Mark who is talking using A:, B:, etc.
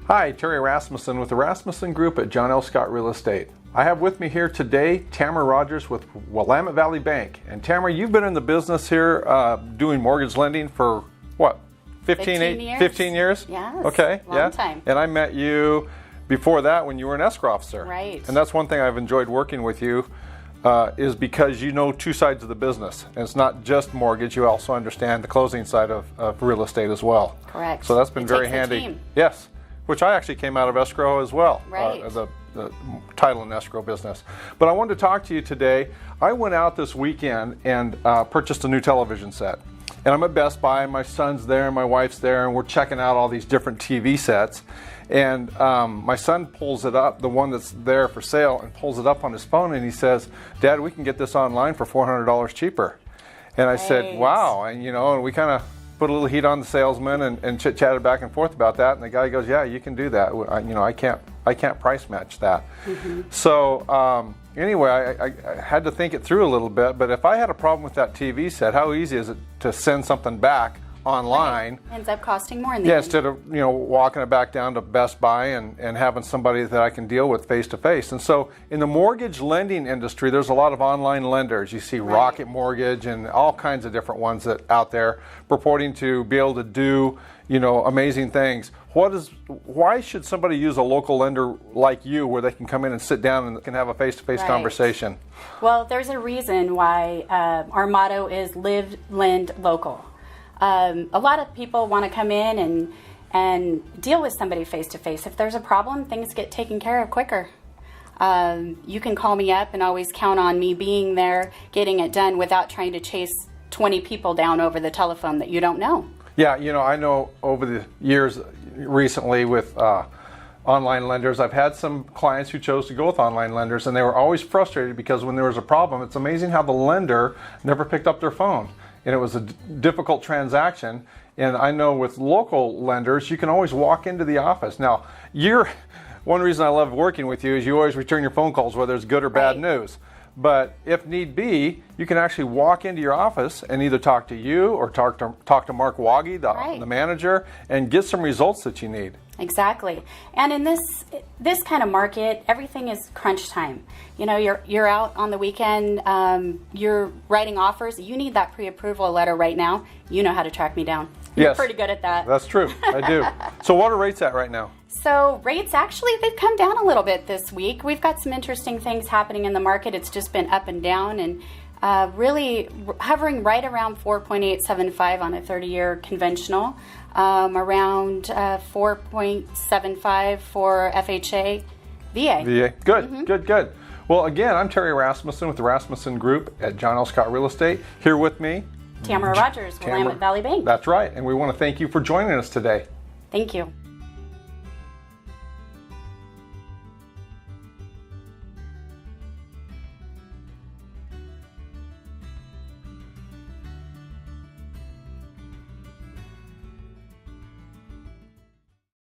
A: Hi, Terry Rasmussen with the Rasmussen Group at John L. Scott Real Estate. I have with me here today Tamara Rogers with Willamette Valley Bank. And Tamara, you've been in the business here doing mortgage lending for what? 15
B: years.
A: 15 years?
B: Yes.
A: Okay.
B: Long time.
A: And I met you before that when you were an escrow officer.
B: Right.
A: And that's one thing I've enjoyed working with you is because you know two sides of the business. And it's not just mortgage, you also understand the closing side of real estate as well.
B: Correct.
A: So that's been very
B: takes a
A: handy.
B: team.
A: Yes. Which I actually came out of escrow as well,
B: right.
A: The title and escrow business. But I wanted to talk to you today. I went out this weekend and purchased a new television set. And I'm at Best Buy, and my son's there, and my wife's there, and we're checking out all these different TV sets. And my son pulls it up, the one that's there for sale, and pulls it up on his phone, and he says, "Dad, we can get this online for $400 cheaper." And I said, "Wow!" And and we kind of put a little heat on the salesman and chit-chatted back and forth about that. And the guy goes, "Yeah, you can do that. I can't price match that." Mm-hmm. So anyway, I had to think it through a little bit. But if I had a problem with that TV set, how easy is it to send something back online?
B: Right. Ends up costing more in the end.
A: Instead of walking it back down to Best Buy and having somebody that I can deal with face to face. And so in the mortgage lending industry, there's a lot of online lenders. You see Rocket Mortgage and all kinds of different ones that out there purporting to be able to do amazing things. Why should somebody use a local lender like you, where they can come in and sit down and can have a face-to-face conversation?
B: Well, there's a reason why our motto is live, lend, local. A lot of people want to come in and deal with somebody face to face. If there's a problem, things get taken care of quicker. You can call me up and always count on me being there, getting it done without trying to chase 20 people down over the telephone that you don't know.
A: Yeah, I know over the years recently with online lenders, I've had some clients who chose to go with online lenders, and they were always frustrated because when there was a problem, it's amazing how the lender never picked up their phone. And it was a difficult transaction. And I know with local lenders, you can always walk into the office. Now, one reason I love working with you is you always return your phone calls, whether it's good or bad news. But if need be, you can actually walk into your office and either talk to you or talk to Mark Waggy, the manager, and get some results that you need.
B: Exactly. And in this kind of market, everything is crunch time. You're out on the weekend, you're writing offers. You need that pre-approval letter right now. You know how to track me down. You're pretty good at that.
A: That's true. I do. So what are rates at right now?
B: So rates, actually, they've come down a little bit this week. We've got some interesting things happening in the market. It's just been up and down, and really hovering right around 4.875 on a 30-year conventional, around 4.75 for FHA, VA.
A: VA. Good, good. Well, again, I'm Terry Rasmussen with the Rasmussen Group at John L. Scott Real Estate. Here with me,
B: Tamara Rogers, Willamette Valley Bank.
A: That's right, and we want to thank you for joining us today.
B: Thank you.